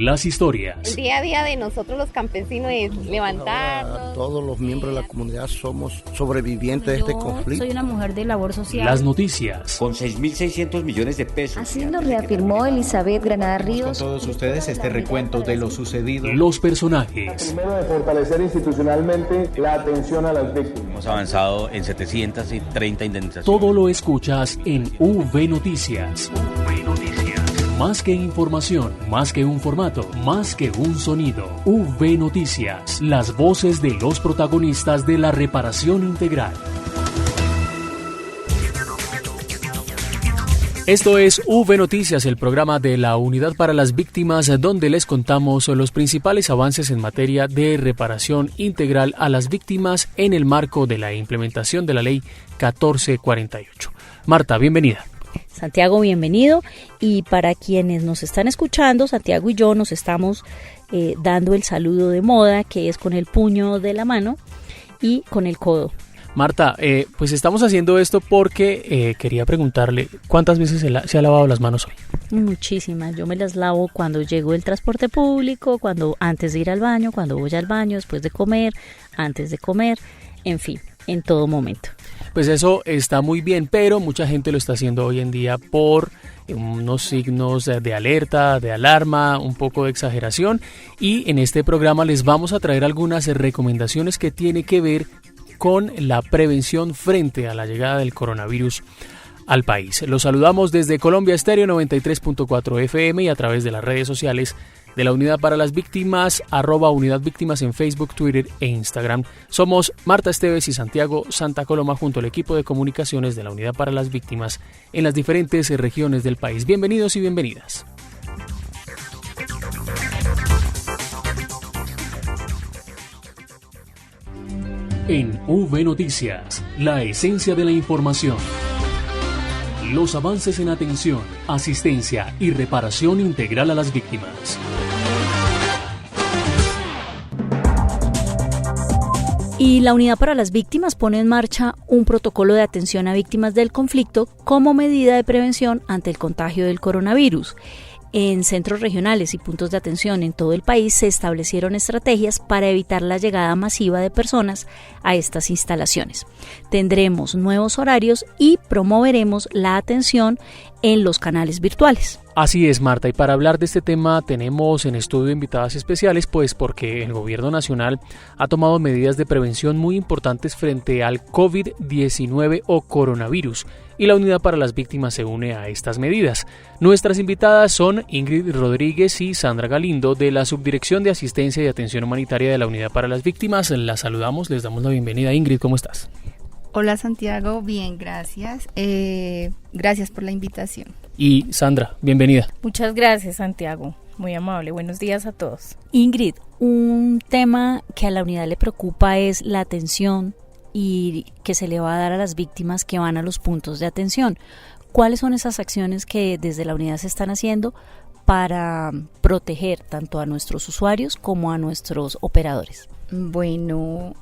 las historias. El día a día de nosotros los campesinos es levantarnos. Todos los miembros de la comunidad somos sobrevivientes de este conflicto. Soy una mujer de labor social. Las noticias. Con 6.600 millones de pesos. Así lo reafirmó Elizabeth Granada Ríos. Con todos ustedes este recuento de lo sucedido. Los personajes. Primero, de fortalecer institucionalmente la atención a las víctimas. Hemos avanzado en 730 indemnizaciones. Todo lo escuchas en V Noticias. V Noticias. Más que información, más que un formato, más que un sonido. V Noticias. Las voces de los protagonistas de la reparación integral. Esto es V Noticias, el programa de la Unidad para las Víctimas, donde les contamos los principales avances en materia de reparación integral a las víctimas en el marco de la implementación de la Ley 1448. Marta, bienvenida. Santiago, bienvenido. Y para quienes nos están escuchando, Santiago y yo nos estamos dando el saludo de moda, que es con el puño de la mano y con el codo. Marta, pues estamos haciendo esto porque quería preguntarle, ¿cuántas veces se ha lavado las manos hoy? Muchísimas. Yo me las lavo cuando llego del transporte público, antes de ir al baño, cuando voy al baño, después de comer, antes de comer, en fin, en todo momento. Pues eso está muy bien, pero mucha gente lo está haciendo hoy en día por unos signos de alerta, de alarma, un poco de exageración, y en este programa les vamos a traer algunas recomendaciones que tienen que ver con la prevención frente a la llegada del coronavirus al país. Los saludamos desde Colombia Estéreo 93.4 FM y a través de las redes sociales de la Unidad para las Víctimas, @Unidad Víctimas en Facebook, Twitter e Instagram. Somos Marta Esteves y Santiago Santa Coloma junto al equipo de comunicaciones de la Unidad para las Víctimas en las diferentes regiones del país. Bienvenidos y bienvenidas. En V Noticias, la esencia de la información. Los avances en atención, asistencia y reparación integral a las víctimas. Y la Unidad para las Víctimas pone en marcha un protocolo de atención a víctimas del conflicto como medida de prevención ante el contagio del coronavirus. En centros regionales y puntos de atención en todo el país se establecieron estrategias para evitar la llegada masiva de personas a estas instalaciones. Tendremos nuevos horarios y promoveremos la atención en los canales virtuales. Así es, Marta, y para hablar de este tema tenemos en estudio invitadas especiales, pues porque el gobierno nacional ha tomado medidas de prevención muy importantes frente al COVID-19 o coronavirus, y la Unidad para las Víctimas se une a estas medidas. Nuestras invitadas son Ingrid Rodríguez y Sandra Galindo de la Subdirección de Asistencia y Atención Humanitaria de la Unidad para las Víctimas. Las saludamos, les damos la bienvenida. Ingrid, ¿cómo estás? Hola Santiago, bien, gracias. Gracias por la invitación. Y Sandra, bienvenida. Muchas gracias, Santiago. Muy amable. Buenos días a todos. Ingrid, un tema que a la unidad le preocupa es la atención y que se le va a dar a las víctimas que van a los puntos de atención. ¿Cuáles son esas acciones que desde la unidad se están haciendo para proteger tanto a nuestros usuarios como a nuestros operadores? Bueno,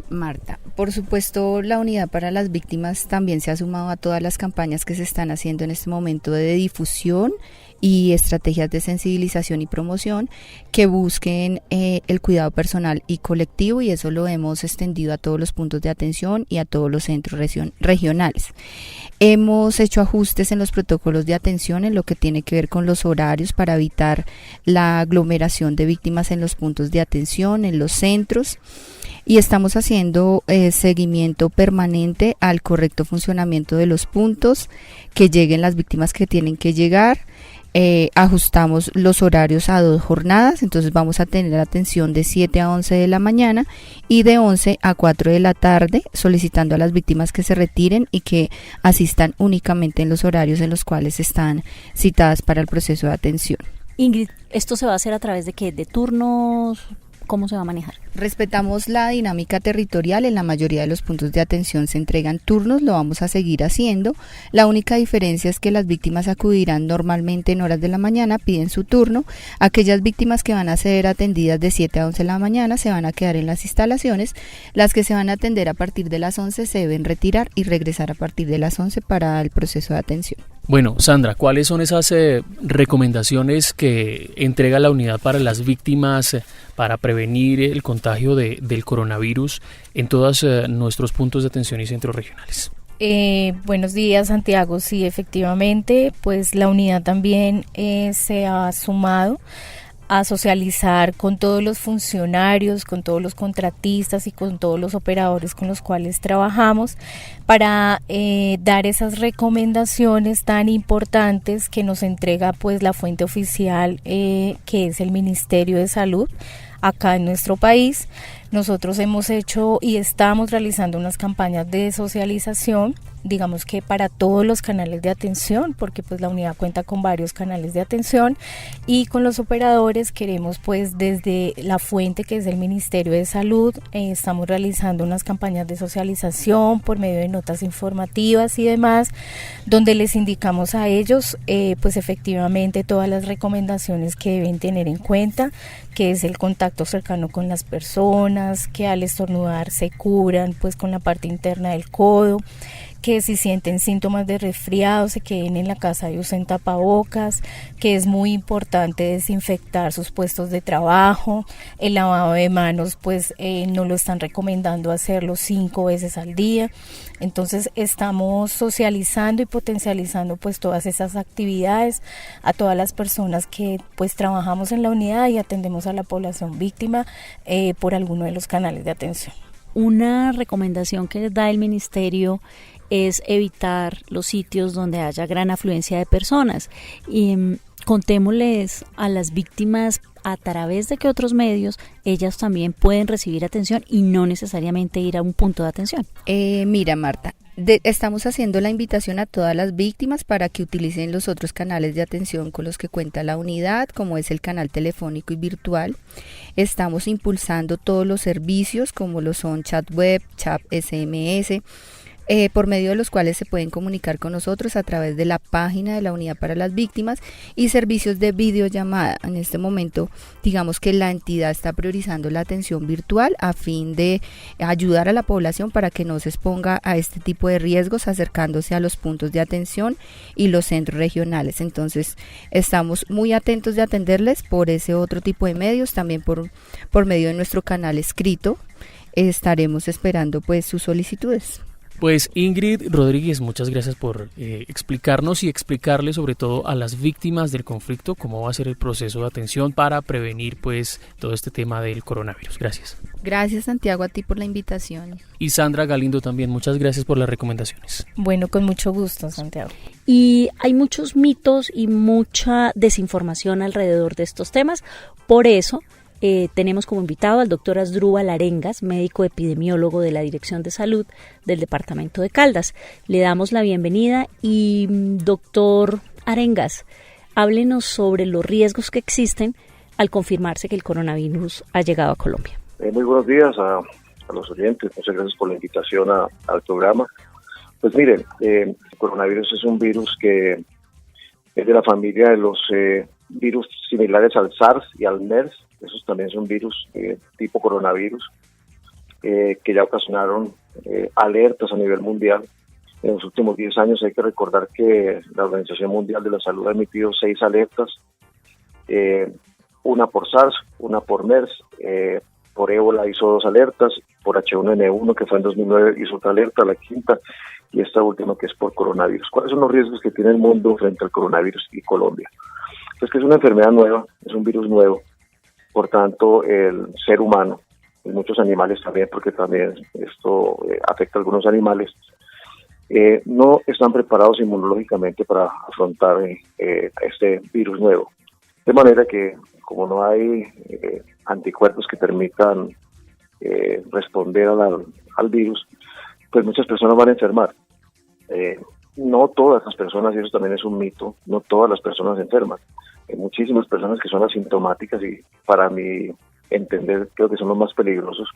Marta, por supuesto la Unidad para las Víctimas también se ha sumado a todas las campañas que se están haciendo en este momento de difusión y estrategias de sensibilización y promoción que busquen el cuidado personal y colectivo, y eso lo hemos extendido a todos los puntos de atención y a todos los centros regionales. Hemos hecho ajustes en los protocolos de atención en lo que tiene que ver con los horarios para evitar la aglomeración de víctimas en los puntos de atención, en los centros, y estamos haciendo seguimiento permanente al correcto funcionamiento de los puntos, que lleguen las víctimas que tienen que llegar. Ajustamos los horarios a 2 jornadas, entonces vamos a tener atención de 7 a 11 de la mañana y de 11 a 4 de la tarde, solicitando a las víctimas que se retiren y que asistan únicamente en los horarios en los cuales están citadas para el proceso de atención. Ingrid, ¿esto se va a hacer a través de qué? ¿De turnos? ¿Cómo se va a manejar? Respetamos la dinámica territorial. En la mayoría de los puntos de atención se entregan turnos, lo vamos a seguir haciendo. La única diferencia es que las víctimas acudirán normalmente en horas de la mañana, piden su turno. Aquellas víctimas que van a ser atendidas de 7 a 11 de la mañana se van a quedar en las instalaciones. Las que se van a atender a partir de las 11 se deben retirar y regresar a partir de las 11 para el proceso de atención. Bueno, Sandra, ¿cuáles son esas recomendaciones que entrega la unidad para las víctimas para prevenir el contagio del coronavirus en todos nuestros puntos de atención y centros regionales? Buenos días, Santiago. Sí, efectivamente, pues la unidad también se ha sumado a socializar con todos los funcionarios, con todos los contratistas y con todos los operadores con los cuales trabajamos para dar esas recomendaciones tan importantes que nos entrega pues la fuente oficial que es el Ministerio de Salud acá en nuestro país. Nosotros hemos hecho y estamos realizando unas campañas de socialización, digamos que para todos los canales de atención, porque pues la unidad cuenta con varios canales de atención, y con los operadores queremos pues desde la fuente que es el Ministerio de Salud, estamos realizando unas campañas de socialización por medio de notas informativas y demás, donde les indicamos a ellos pues efectivamente todas las recomendaciones que deben tener en cuenta, que es el contacto cercano con las personas, que al estornudar se cubran pues con la parte interna del codo, que si sienten síntomas de resfriado se queden en la casa y usen tapabocas, que es muy importante desinfectar sus puestos de trabajo, el lavado de manos pues no lo están recomendando hacerlo 5 veces al día. Entonces estamos socializando y potencializando pues todas esas actividades a todas las personas que pues trabajamos en la unidad y atendemos a la población víctima por alguno de los canales de atención. Una recomendación que da el ministerio es evitar los sitios donde haya gran afluencia de personas. Y contémosles a las víctimas a través de qué otros medios ellas también pueden recibir atención y no necesariamente ir a un punto de atención. Mira, Marta, estamos haciendo la invitación a todas las víctimas para que utilicen los otros canales de atención con los que cuenta la unidad, como es el canal telefónico y virtual. Estamos impulsando todos los servicios como lo son chat web, chat SMS, por medio de los cuales se pueden comunicar con nosotros a través de la página de la Unidad para las Víctimas y servicios de videollamada. En este momento, digamos que la entidad está priorizando la atención virtual a fin de ayudar a la población para que no se exponga a este tipo de riesgos acercándose a los puntos de atención y los centros regionales. Entonces, estamos muy atentos de atenderles por ese otro tipo de medios, también por medio de nuestro canal escrito. Estaremos esperando pues sus solicitudes. Pues Ingrid Rodríguez, muchas gracias por explicarnos y explicarle sobre todo a las víctimas del conflicto cómo va a ser el proceso de atención para prevenir pues todo este tema del coronavirus. Gracias. Gracias, Santiago, a ti por la invitación. Y Sandra Galindo también, muchas gracias por las recomendaciones. Bueno, con mucho gusto, Santiago. Y hay muchos mitos y mucha desinformación alrededor de estos temas, por eso tenemos como invitado al doctor Asdrúbal Arengas, médico epidemiólogo de la Dirección de Salud del Departamento de Caldas. Le damos la bienvenida y, doctor Arengas, háblenos sobre los riesgos que existen al confirmarse que el coronavirus ha llegado a Colombia. Muy buenos días a los oyentes, muchas gracias por la invitación al programa. Pues miren, el coronavirus es un virus que es de la familia de los virus similares al SARS y al MERS. Esos también son virus tipo coronavirus que ya ocasionaron alertas a nivel mundial. En los últimos 10 años hay que recordar que la Organización Mundial de la Salud ha emitido 6 alertas, una por SARS, una por MERS, por ébola hizo 2 alertas, por H1N1 que fue en 2009 hizo otra alerta, la quinta, y esta última que es por coronavirus. ¿Cuáles son los riesgos que tiene el mundo frente al coronavirus y Colombia? Pues que es una enfermedad nueva, es un virus nuevo. Por tanto, el ser humano, y muchos animales también, porque también esto afecta a algunos animales, no están preparados inmunológicamente para afrontar este virus nuevo. De manera que, como no hay anticuerpos que permitan responder al virus, pues muchas personas van a enfermar. No todas las personas, y eso también es un mito, no todas las personas se enferman. Hay muchísimas personas que son asintomáticas y para mi entender creo que son los más peligrosos,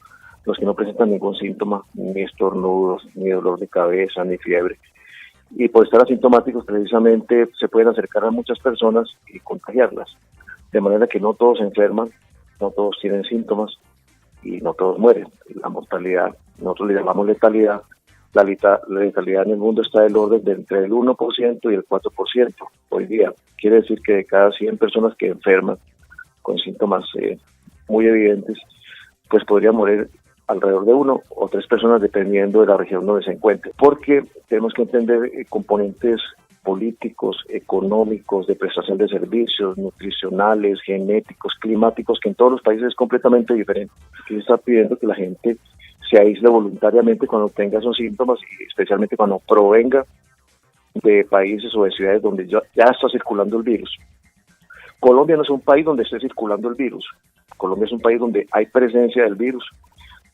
los que no presentan ningún síntoma, ni estornudos, ni dolor de cabeza, ni fiebre. Y por estar asintomáticos precisamente se pueden acercar a muchas personas y contagiarlas. De manera que no todos se enferman, no todos tienen síntomas y no todos mueren. La mortalidad, nosotros le llamamos letalidad, la letalidad en el mundo está del orden de entre el 1% y el 4% hoy día. Quiere decir que de cada 100 personas que enferman con síntomas muy evidentes, pues podría morir alrededor de 1 o 3 personas dependiendo de la región donde se encuentre, porque tenemos que entender componentes políticos, económicos, de prestación de servicios, nutricionales, genéticos, climáticos, que en todos los países es completamente diferente. Aquí se está pidiendo que la gente se aísle voluntariamente cuando tenga esos síntomas y especialmente cuando provenga de países o de ciudades donde ya está circulando el virus. Colombia no es un país donde esté circulando el virus. Colombia es un país donde hay presencia del virus.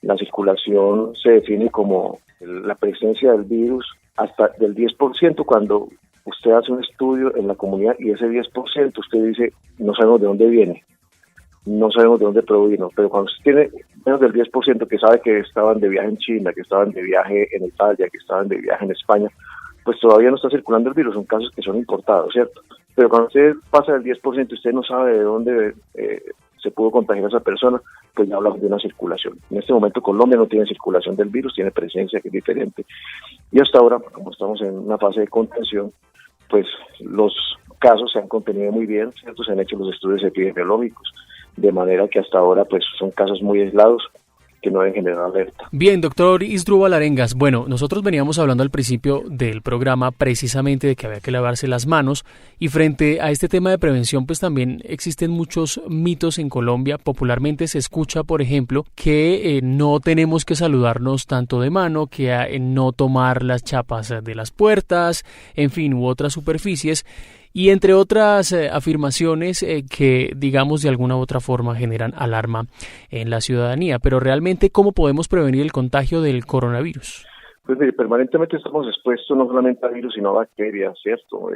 La circulación se define como la presencia del virus hasta del 10% cuando usted hace un estudio en la comunidad y ese 10% usted dice, no sabemos de dónde viene, no sabemos de dónde provino, pero cuando usted tiene menos del 10% que sabe que estaban de viaje en China, que estaban de viaje en Italia, que estaban de viaje en España, pues todavía no está circulando el virus, son casos que son importados, ¿cierto? Pero cuando usted pasa del 10% y usted no sabe de dónde se pudo contagiar a esa persona, pues ya hablamos de una circulación. En este momento Colombia no tiene circulación del virus, tiene presencia que es diferente. Y hasta ahora, como estamos en una fase de contención, pues los casos se han contenido muy bien, ¿cierto? Se han hecho los estudios epidemiológicos, de manera que hasta ahora pues son casos muy aislados que no deben generar alerta. Bien, doctor Isdrúbal Arengas, bueno, nosotros veníamos hablando al principio del programa precisamente de que había que lavarse las manos y frente a este tema de prevención pues también existen muchos mitos en Colombia. Popularmente se escucha, por ejemplo, que no tenemos que saludarnos tanto de mano, que no tomar las chapas de las puertas, en fin, u otras superficies. Y entre otras afirmaciones que, digamos, de alguna u otra forma generan alarma en la ciudadanía. Pero realmente, ¿cómo podemos prevenir el contagio del coronavirus? Pues mire, permanentemente estamos expuestos no solamente a virus, sino a bacterias, ¿cierto?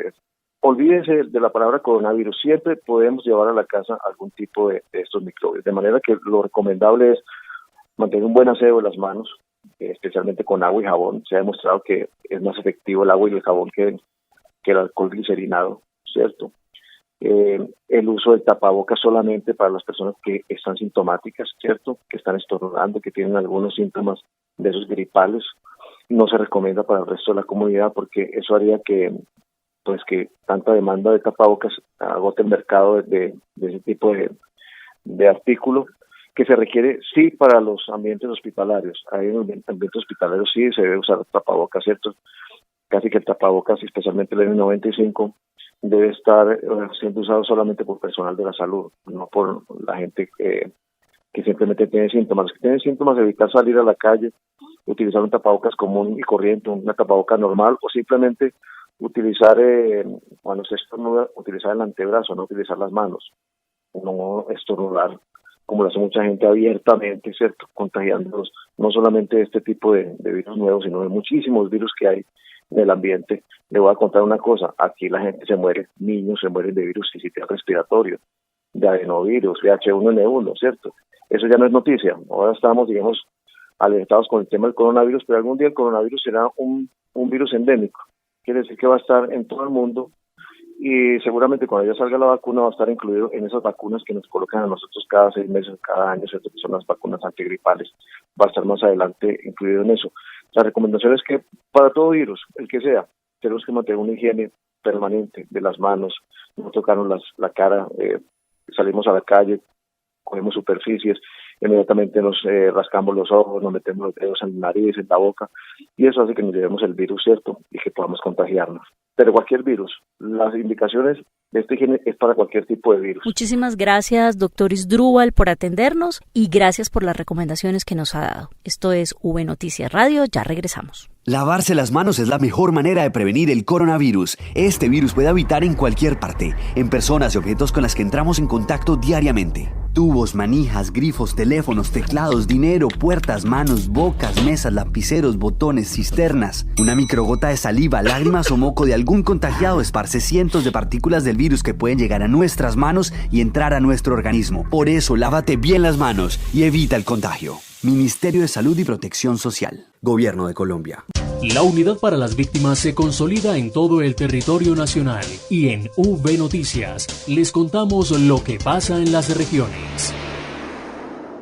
Olvídense de la palabra coronavirus. Siempre podemos llevar a la casa algún tipo de estos microbios. De manera que lo recomendable es mantener un buen aseo de las manos, especialmente con agua y jabón. Se ha demostrado que es más efectivo el agua y el jabón que el alcohol glicerinado, ¿cierto? El uso del tapabocas solamente para las personas que están sintomáticas, ¿cierto? Que están estornudando, que tienen algunos síntomas de esos gripales. No se recomienda para el resto de la comunidad porque eso haría que tanta demanda de tapabocas agote el mercado de ese tipo de artículo que se requiere sí para los ambientes hospitalarios. Ahí en los ambientes hospitalarios sí se debe usar tapabocas, ¿cierto? Casi que el tapabocas, especialmente el N95, debe estar siendo usado solamente por personal de la salud, no por la gente que simplemente tiene síntomas. Los que tienen síntomas, evitar salir a la calle, utilizar un tapabocas común y corriente, una tapabocas normal, o simplemente utilizar, cuando se estornuda, utilizar el antebrazo, no utilizar las manos, no estornudar, como lo hace mucha gente abiertamente, ¿cierto? Contagiándolos, no solamente de este tipo de virus nuevos, sino de muchísimos virus que hay en el ambiente. Le voy a contar una cosa, aquí la gente se muere, niños se mueren de virus sincitial respiratorio, de adenovirus, de H1N1, ¿cierto? Eso ya no es noticia. Ahora estamos, digamos, alertados con el tema del coronavirus, pero algún día el coronavirus será un virus endémico. Quiere decir que va a estar en todo el mundo y seguramente cuando ya salga la vacuna va a estar incluido en esas vacunas que nos colocan a nosotros cada 6 meses, cada año, ¿cierto? Que son las vacunas antigripales. Va a estar más adelante incluido en eso. La recomendación es que para todo virus, el que sea, tenemos que mantener una higiene permanente de las manos, no tocarnos la cara, salimos a la calle, cogemos superficies, inmediatamente nos rascamos los ojos, nos metemos los dedos en la nariz, en la boca, y eso hace que nos llevemos el virus, ¿cierto? Y que podamos contagiarnos. Pero cualquier virus, las indicaciones de esta higiene es para cualquier tipo de virus. Muchísimas gracias, doctor Isdrúbal, por atendernos y gracias por las recomendaciones que nos ha dado. Esto es V Noticias Radio, ya regresamos. Lavarse las manos es la mejor manera de prevenir el coronavirus. Este virus puede habitar en cualquier parte, en personas y objetos con las que entramos en contacto diariamente. Tubos, manijas, grifos, teléfonos, teclados, dinero, puertas, manos, bocas, mesas, lapiceros, botones, cisternas. Una microgota de saliva, lágrimas o moco de algún contagiado esparce cientos de partículas del virus que pueden llegar a nuestras manos y entrar a nuestro organismo. Por eso, lávate bien las manos y evita el contagio. Ministerio de Salud y Protección Social. Gobierno de Colombia. La unidad para las víctimas se consolida en todo el territorio nacional y en V Noticias les contamos lo que pasa en las regiones.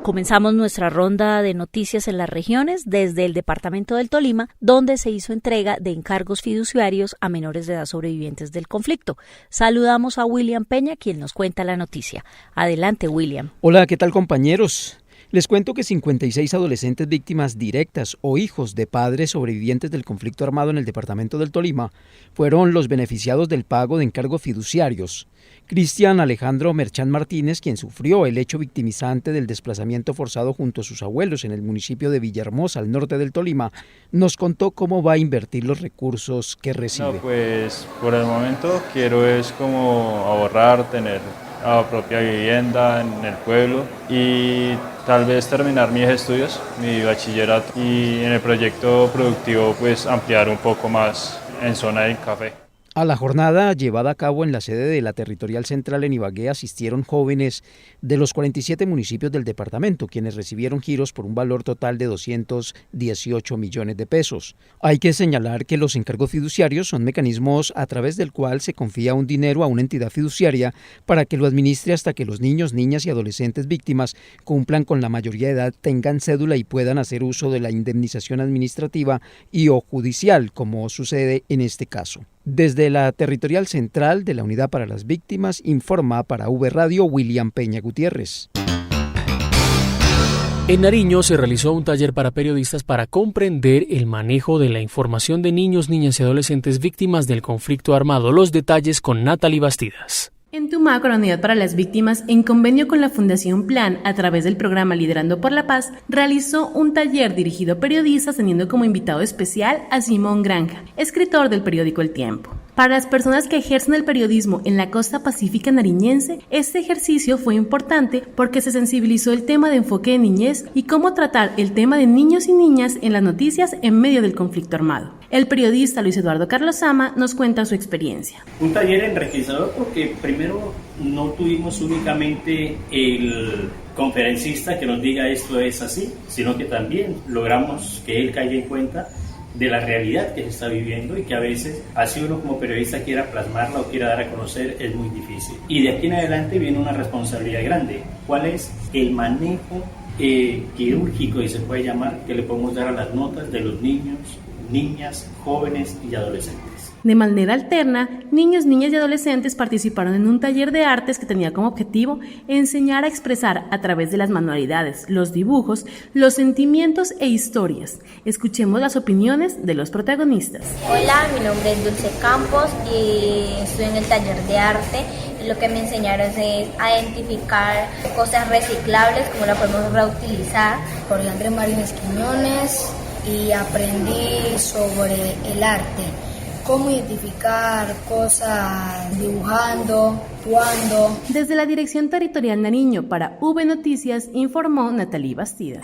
Comenzamos nuestra ronda de noticias en las regiones desde el departamento del Tolima, donde se hizo entrega de encargos fiduciarios a menores de edad sobrevivientes del conflicto. Saludamos a William Peña, quien nos cuenta la noticia. Adelante, William. Hola, ¿qué tal, compañeros? Les cuento que 56 adolescentes víctimas directas o hijos de padres sobrevivientes del conflicto armado en el departamento del Tolima fueron los beneficiados del pago de encargos fiduciarios. Cristian Alejandro Merchán Martínez, quien sufrió el hecho victimizante del desplazamiento forzado junto a sus abuelos en el municipio de Villahermosa, al norte del Tolima, nos contó cómo va a invertir los recursos que recibe. Pues por el momento quiero es como ahorrar, tener a propia vivienda en el pueblo y tal vez terminar mis estudios, mi bachillerato, y en el proyecto productivo pues ampliar un poco más en zona del café. A la jornada llevada a cabo en la sede de la Territorial Central en Ibagué asistieron jóvenes de los 47 municipios del departamento, quienes recibieron giros por un valor total de 218 millones de pesos. Hay que señalar que los encargos fiduciarios son mecanismos a través del cual se confía un dinero a una entidad fiduciaria para que lo administre hasta que los niños, niñas y adolescentes víctimas cumplan con la mayoría de edad, tengan cédula y puedan hacer uso de la indemnización administrativa y o judicial, como sucede en este caso. Desde la Territorial Central de la Unidad para las Víctimas, informa para V Radio William Peña Gutiérrez. En Nariño se realizó un taller para periodistas para comprender el manejo de la información de niños, niñas y adolescentes víctimas del conflicto armado. Los detalles con Natalie Bastidas. En Tumaco, la Unidad para las Víctimas, en convenio con la Fundación Plan, a través del programa Liderando por la Paz, realizó un taller dirigido a periodistas, teniendo como invitado especial a Simón Granja, escritor del periódico El Tiempo. Para las personas que ejercen el periodismo en la costa pacífica nariñense, este ejercicio fue importante porque se sensibilizó el tema de enfoque de niñez y cómo tratar el tema de niños y niñas en las noticias en medio del conflicto armado. El periodista Luis Eduardo Carlos Sama nos cuenta su experiencia. Un taller enriquecedor porque primero no tuvimos únicamente el conferencista que nos diga esto es así, sino que también logramos que él caiga en cuenta de la realidad que se está viviendo y que a veces, así uno como periodista quiera plasmarla o quiera dar a conocer, es muy difícil. Y de aquí en adelante viene una responsabilidad grande. ¿Cuál es el manejo quirúrgico, y se puede llamar, que le podemos dar a las notas de los niños, niñas, jóvenes y adolescentes? De manera alterna, niños, niñas y adolescentes participaron en un taller de artes que tenía como objetivo enseñar a expresar a través de las manualidades, los dibujos, los sentimientos e historias. Escuchemos las opiniones de los protagonistas. Hola, mi nombre es Dulce Campos y estoy en el taller de arte. Lo que me enseñaron es a identificar cosas reciclables, cómo las podemos reutilizar. Por Andrés Mario Quiñones, y aprendí sobre el arte. Cómo identificar cosas dibujando, actuando. Desde la Dirección Territorial Nariño para V Noticias informó Natalie Bastidas.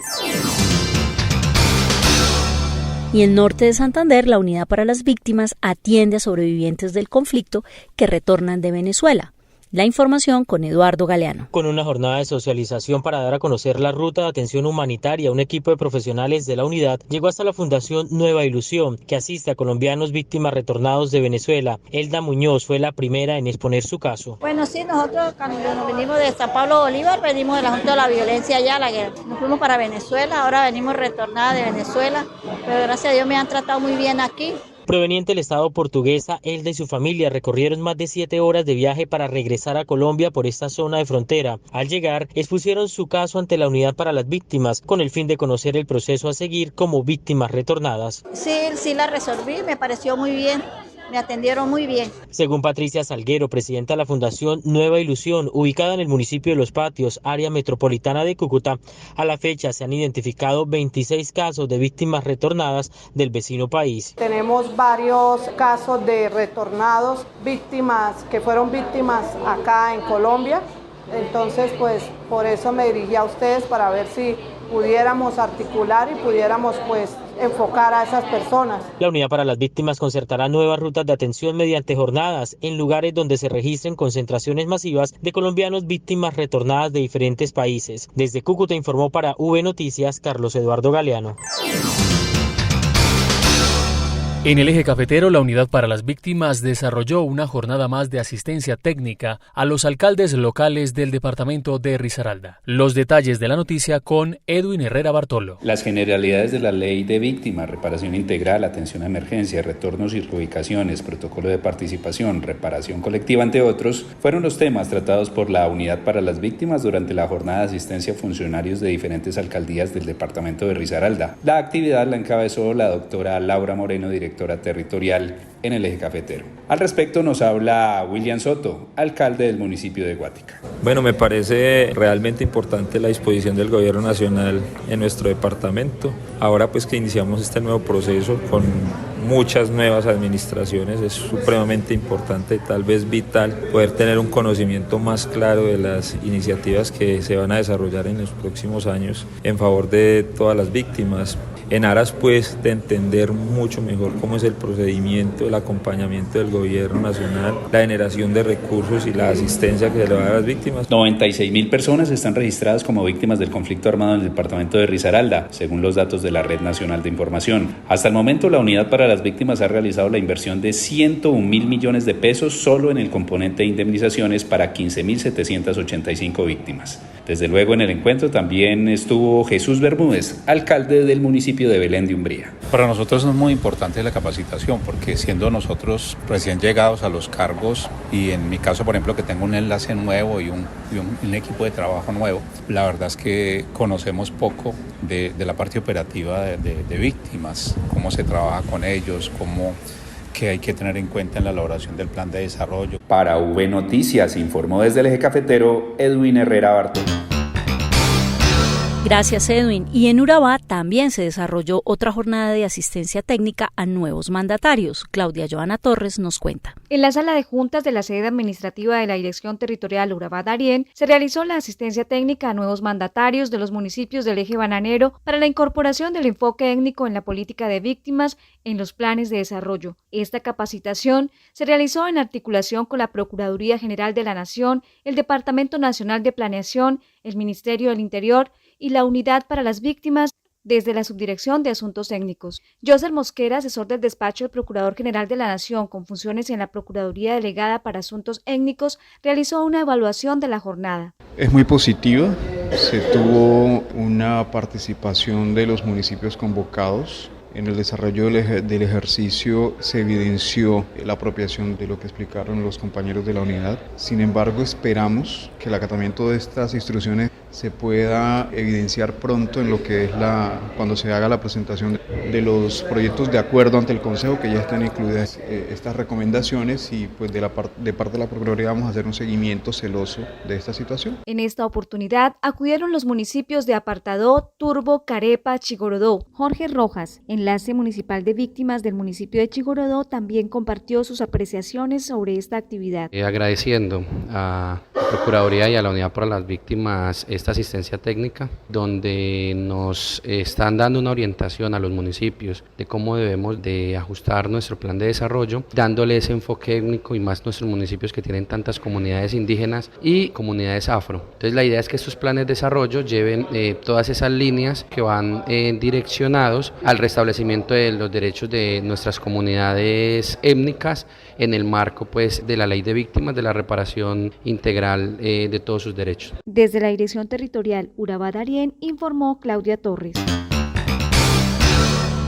Y en norte de Santander, la Unidad para las Víctimas atiende a sobrevivientes del conflicto que retornan de Venezuela. La información con Eduardo Galeano. Con una jornada de socialización para dar a conocer la ruta de atención humanitaria, un equipo de profesionales de la unidad llegó hasta la Fundación Nueva Ilusión, que asiste a colombianos víctimas retornados de Venezuela. Elda Muñoz fue la primera en exponer su caso. Bueno, sí, nosotros cuando nos venimos de San Pablo Bolívar, venimos de la Junta de la Violencia allá, la guerra. Nos fuimos para Venezuela, ahora venimos retornadas de Venezuela, pero gracias a Dios me han tratado muy bien aquí. Proveniente del estado portuguesa, Elda y su familia recorrieron más de 7 horas de viaje para regresar a Colombia por esta zona de frontera. Al llegar, expusieron su caso ante la Unidad para las Víctimas, con el fin de conocer el proceso a seguir como víctimas retornadas. Sí la resolví, me pareció muy bien. Me atendieron muy bien. Según Patricia Salguero, presidenta de la Fundación Nueva Ilusión, ubicada en el municipio de Los Patios, área metropolitana de Cúcuta, a la fecha se han identificado 26 casos de víctimas retornadas del vecino país. Tenemos varios casos de retornados, víctimas que fueron víctimas acá en Colombia. Entonces, pues por eso me dirigí a ustedes para ver si pudiéramos articular y pudiéramos pues enfocar a esas personas. La Unidad para las Víctimas concertará nuevas rutas de atención mediante jornadas en lugares donde se registren concentraciones masivas de colombianos víctimas retornadas de diferentes países. Desde Cúcuta informó para V Noticias Carlos Eduardo Galeano. En el eje cafetero, la Unidad para las Víctimas desarrolló una jornada más de asistencia técnica a los alcaldes locales del departamento de Risaralda. Los detalles de la noticia con Edwin Herrera Bartolo. Las generalidades de la ley de víctimas, reparación integral, atención a emergencia, retornos y reubicaciones, protocolo de participación, reparación colectiva, entre otros, fueron los temas tratados por la Unidad para las Víctimas durante la jornada de asistencia a funcionarios de diferentes alcaldías del departamento de Risaralda. La actividad la encabezó la doctora Laura Moreno, directora territorial en el eje cafetero. Al respecto nos habla William Soto, alcalde del municipio de Guática. Bueno, me parece realmente importante la disposición del gobierno nacional en nuestro departamento. Ahora pues que iniciamos este nuevo proceso con muchas nuevas administraciones, es supremamente importante, tal vez vital, poder tener un conocimiento más claro de las iniciativas que se van a desarrollar en los próximos años en favor de todas las víctimas, en aras pues de entender mucho mejor cómo es el procedimiento, el acompañamiento del gobierno nacional, la generación de recursos y la asistencia que se le va a dar a las víctimas. 96.000 personas están registradas como víctimas del conflicto armado en el departamento de Risaralda, según los datos de la Red Nacional de Información. Hasta el momento, la Unidad para las Víctimas ha realizado la inversión de 101.000 millones de pesos solo en el componente de indemnizaciones para 15.785 víctimas. Desde luego, en el encuentro también estuvo Jesús Bermúdez, alcalde del municipio de Belén de Umbría. Para nosotros es muy importante la capacitación, porque siendo nosotros recién llegados a los cargos, y en mi caso, por ejemplo, que tengo un enlace nuevo y un equipo de trabajo nuevo, la verdad es que conocemos poco de la parte operativa de víctimas, cómo se trabaja con ellos, que hay que tener en cuenta en la elaboración del plan de desarrollo. Para V Noticias informó desde el eje cafetero Edwin Herrera Bartolo. Gracias, Edwin. Y en Urabá también se desarrolló otra jornada de asistencia técnica a nuevos mandatarios. Claudia Joana Torres nos cuenta. En la sala de juntas de la sede administrativa de la Dirección Territorial Urabá-Darién se realizó la asistencia técnica a nuevos mandatarios de los municipios del eje bananero para la incorporación del enfoque étnico en la política de víctimas en los planes de desarrollo. Esta capacitación se realizó en articulación con la Procuraduría General de la Nación, el Departamento Nacional de Planeación, el Ministerio del Interior y la Unidad para las Víctimas desde la Subdirección de Asuntos Étnicos. Joseph Mosquera, asesor del despacho del Procurador General de la Nación con funciones en la Procuraduría Delegada para Asuntos Étnicos, realizó una evaluación de la jornada. Es muy positiva, se tuvo una participación de los municipios convocados. En el desarrollo del ejercicio se evidenció la apropiación de lo que explicaron los compañeros de la unidad. Sin embargo, esperamos que el acatamiento de estas instrucciones se pueda evidenciar pronto en lo que es cuando se haga la presentación de los proyectos de acuerdo ante el Consejo, que ya están incluidas estas recomendaciones, y pues de parte de la Procuraduría vamos a hacer un seguimiento celoso de esta situación. En esta oportunidad acudieron los municipios de Apartadó, Turbo, Carepa, Chigorodó. Jorge Rojas, enlace municipal de víctimas del municipio de Chigorodó, también compartió sus apreciaciones sobre esta actividad. Agradeciendo a la Procuraduría y a la Unidad para las Víctimas esta asistencia técnica, donde nos están dando una orientación a los municipios de cómo debemos de ajustar nuestro plan de desarrollo, dándole ese enfoque étnico, y más nuestros municipios que tienen tantas comunidades indígenas y comunidades afro. Entonces la idea es que estos planes de desarrollo lleven todas esas líneas que van direccionados al restablecimiento de los derechos de nuestras comunidades étnicas en el marco pues de la ley de víctimas, de la reparación integral de todos sus derechos. Desde la Dirección Territorial Urabá-Darién informó Claudia Torres.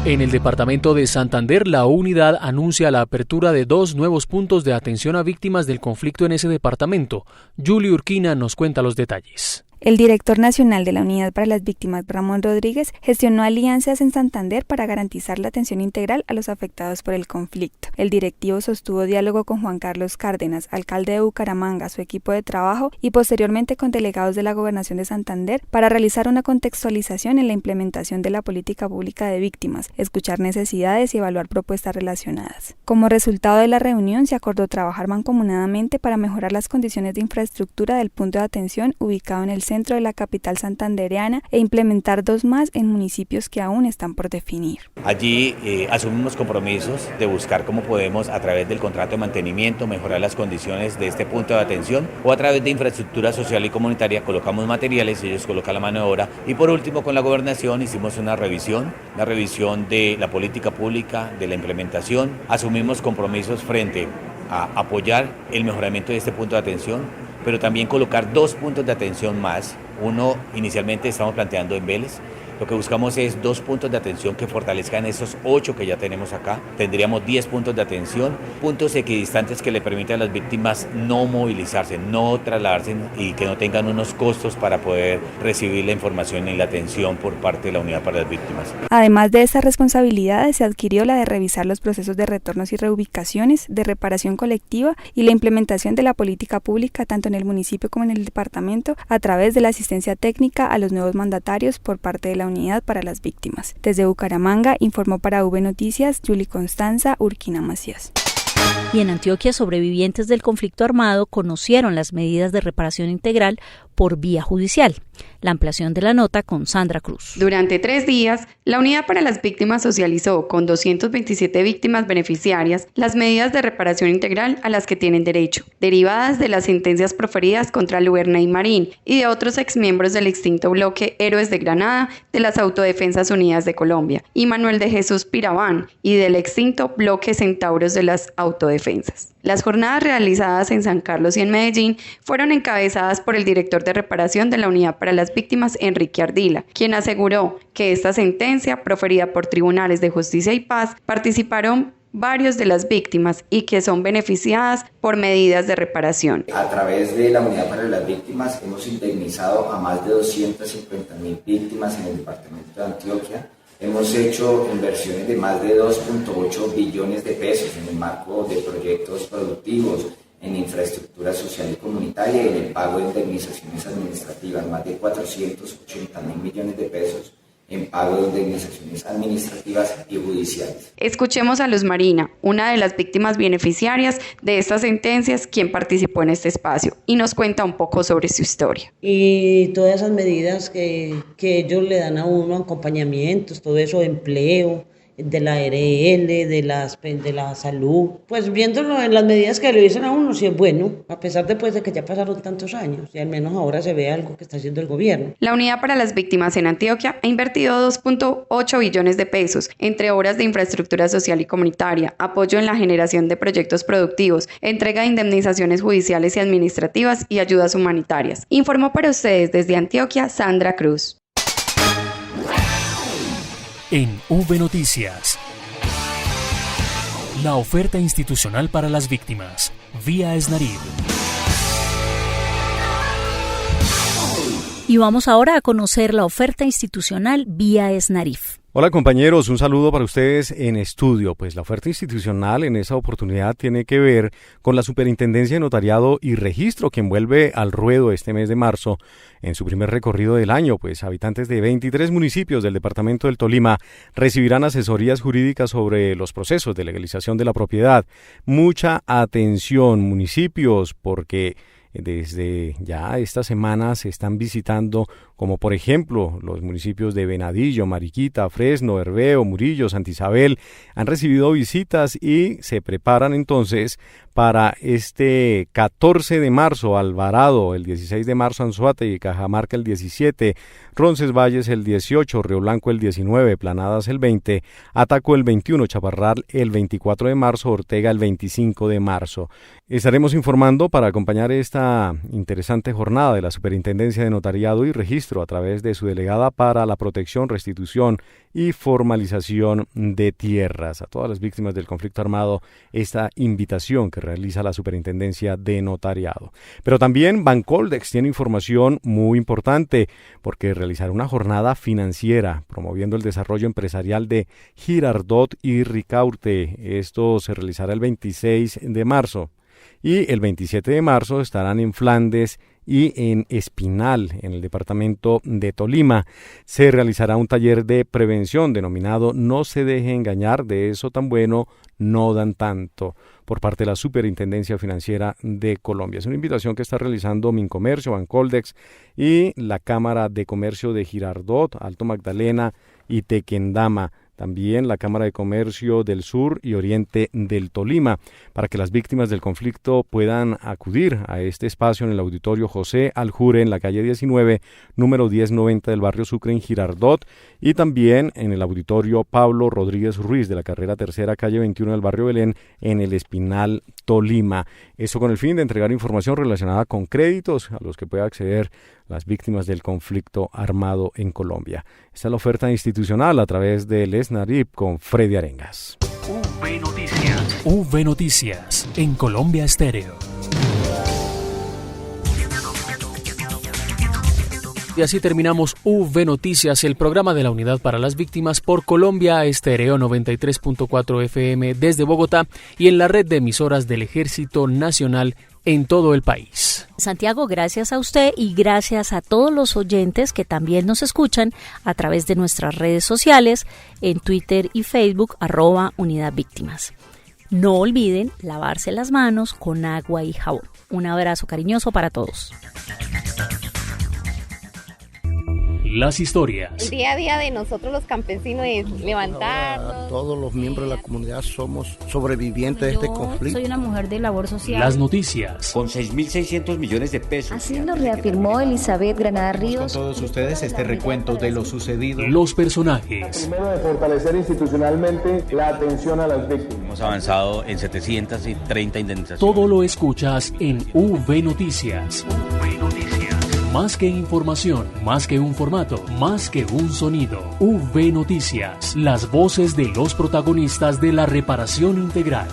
En el departamento de Santander, la unidad anuncia la apertura de 2 nuevos puntos de atención a víctimas del conflicto en ese departamento. Julie Urquina nos cuenta los detalles. El director nacional de la Unidad para las Víctimas, Ramón Rodríguez, gestionó alianzas en Santander para garantizar la atención integral a los afectados por el conflicto. El directivo sostuvo diálogo con Juan Carlos Cárdenas, alcalde de Bucaramanga, su equipo de trabajo, y posteriormente con delegados de la Gobernación de Santander para realizar una contextualización en la implementación de la política pública de víctimas, escuchar necesidades y evaluar propuestas relacionadas. Como resultado de la reunión, se acordó trabajar mancomunadamente para mejorar las condiciones de infraestructura del punto de atención ubicado en el centro de la capital santandereana e implementar 2 más en municipios que aún están por definir. Allí asumimos compromisos de buscar cómo podemos, a través del contrato de mantenimiento, mejorar las condiciones de este punto de atención, o a través de infraestructura social y comunitaria colocamos materiales, ellos colocan la mano de obra. Y por último, con la gobernación hicimos una revisión de la política pública, de la implementación. Asumimos compromisos frente a apoyar el mejoramiento de este punto de atención, pero también colocar 2 puntos de atención más. Uno, inicialmente estamos planteando en Vélez. Lo que buscamos es 2 puntos de atención que fortalezcan esos 8 que ya tenemos acá. Tendríamos 10 puntos de atención, puntos equidistantes que le permitan a las víctimas no movilizarse, no trasladarse y que no tengan unos costos para poder recibir la información y la atención por parte de la Unidad para las Víctimas. Además de estas responsabilidades, se adquirió la de revisar los procesos de retornos y reubicaciones, de reparación colectiva y la implementación de la política pública tanto en el municipio como en el departamento a través de la asistencia técnica a los nuevos mandatarios por parte de la Unidad para las Víctimas. Desde Bucaramanga informó para V Noticias Julie Constanza Urquina Macías. Y en Antioquia, sobrevivientes del conflicto armado conocieron las medidas de reparación integral por vía judicial. La ampliación de la nota con Sandra Cruz. Durante 3 días, la Unidad para las Víctimas socializó con 227 víctimas beneficiarias las medidas de reparación integral a las que tienen derecho, derivadas de las sentencias proferidas contra Luernay Marín y de otros exmiembros del extinto bloque Héroes de Granada de las Autodefensas Unidas de Colombia y Manuel de Jesús Piraván y del extinto bloque Centauros de las Autodefensas. Las jornadas realizadas en San Carlos y en Medellín fueron encabezadas por el director de reparación de la Unidad para las Víctimas, Enrique Ardila, quien aseguró que esta sentencia, proferida por tribunales de justicia y paz, participaron varios de las víctimas y que son beneficiadas por medidas de reparación. A través de la Unidad para las Víctimas hemos indemnizado a más de 250.000 víctimas en el departamento de Antioquia. Hemos hecho inversiones de más de 2.8 billones de pesos en el marco de proyectos productivos, en infraestructura social y comunitaria y en el pago de indemnizaciones administrativas, más de 480.000 millones de pesos en pago de indemnizaciones administrativas y judiciales. Escuchemos a Luz Marina, una de las víctimas beneficiarias de estas sentencias, quien participó en este espacio y nos cuenta un poco sobre su historia. Y todas esas medidas que ellos le dan a uno, acompañamientos, todo eso, empleo, de la ARL, de la salud, pues viéndolo en las medidas que le dicen a uno, sí es bueno, a pesar de que ya pasaron tantos años y al menos ahora se ve algo que está haciendo el gobierno. La Unidad para las Víctimas en Antioquia ha invertido 2.8 billones de pesos entre obras de infraestructura social y comunitaria, apoyo en la generación de proyectos productivos, entrega de indemnizaciones judiciales y administrativas y ayudas humanitarias. Informó para ustedes desde Antioquia Sandra Cruz. En V Noticias, la oferta institucional para las víctimas, vía SNARIF. Y vamos ahora a conocer la oferta institucional vía SNARIF. Hola compañeros, un saludo para ustedes en estudio. Pues la oferta institucional en esa oportunidad tiene que ver con la Superintendencia de Notariado y Registro, que envuelve al ruedo este mes de marzo en su primer recorrido del año. Pues habitantes de 23 municipios del departamento del Tolima recibirán asesorías jurídicas sobre los procesos de legalización de la propiedad. Mucha atención, municipios, porque desde ya esta semana se están visitando, como por ejemplo los municipios de Venadillo, Mariquita, Fresno, Herveo, Murillo, Santa Isabel, han recibido visitas y se preparan entonces para este 14 de marzo, Alvarado, el 16 de marzo, Anzoátegui, Cajamarca el 17, Roncesvalles el 18, Río Blanco el 19, Planadas el 20, Ataco el 21, Chaparral el 24 de marzo, Ortega el 25 de marzo. Estaremos informando para acompañar esta interesante jornada de la Superintendencia de Notariado y Registro a través de su delegada para la protección, restitución y formalización de tierras. A todas las víctimas del conflicto armado, esta invitación que realiza la Superintendencia de Notariado. Pero también Bancoldex tiene información muy importante porque realizará una jornada financiera promoviendo el desarrollo empresarial de Girardot y Ricaurte. Esto se realizará el 26 de marzo. Y el 27 de marzo estarán en Flandes y en Espinal, en el departamento de Tolima. Se realizará un taller de prevención denominado No se deje engañar, de eso tan bueno no dan tanto, por parte de la Superintendencia Financiera de Colombia. Es una invitación que está realizando Mincomercio, Bancoldex y la Cámara de Comercio de Girardot, Alto Magdalena y Tequendama. También la Cámara de Comercio del Sur y Oriente del Tolima, para que las víctimas del conflicto puedan acudir a este espacio en el Auditorio José Aljure, en la calle 19, número 1090 del barrio Sucre, en Girardot, y también en el Auditorio Pablo Rodríguez Ruiz, de la carrera tercera, calle 21 del barrio Belén, en el Espinal, Tolima. Eso con el fin de entregar información relacionada con créditos a los que pueda acceder las víctimas del conflicto armado en Colombia. Esta es la oferta institucional a través del SNARIP con Freddy Arengas. V Noticias. V Noticias en Colombia Estéreo. Y así terminamos V Noticias, el programa de la Unidad para las Víctimas por Colombia Estéreo 93.4 FM desde Bogotá y en la red de emisoras del Ejército Nacional en todo el país. Santiago, gracias a usted y gracias a todos los oyentes que también nos escuchan a través de nuestras redes sociales, en Twitter y Facebook, @Unidad Víctimas. No olviden lavarse las manos con agua y jabón. Un abrazo cariñoso para todos. Las historias. El día a día de nosotros los campesinos es levantarnos. Todos los miembros de la comunidad somos sobrevivientes de este conflicto. Soy una mujer de labor social. Las noticias. Con 6.600 millones de pesos. Así lo reafirmó Elizabeth Granada Ríos. Con todos ustedes este recuento de lo sucedido. Los personajes. Primero, de fortalecer institucionalmente la atención a las víctimas. Hemos avanzado en 730 indemnizaciones. Todo lo escuchas en V Noticias. V Noticias. Más que información, más que un formato, más que un sonido. V Noticias, las voces de los protagonistas de la reparación integral.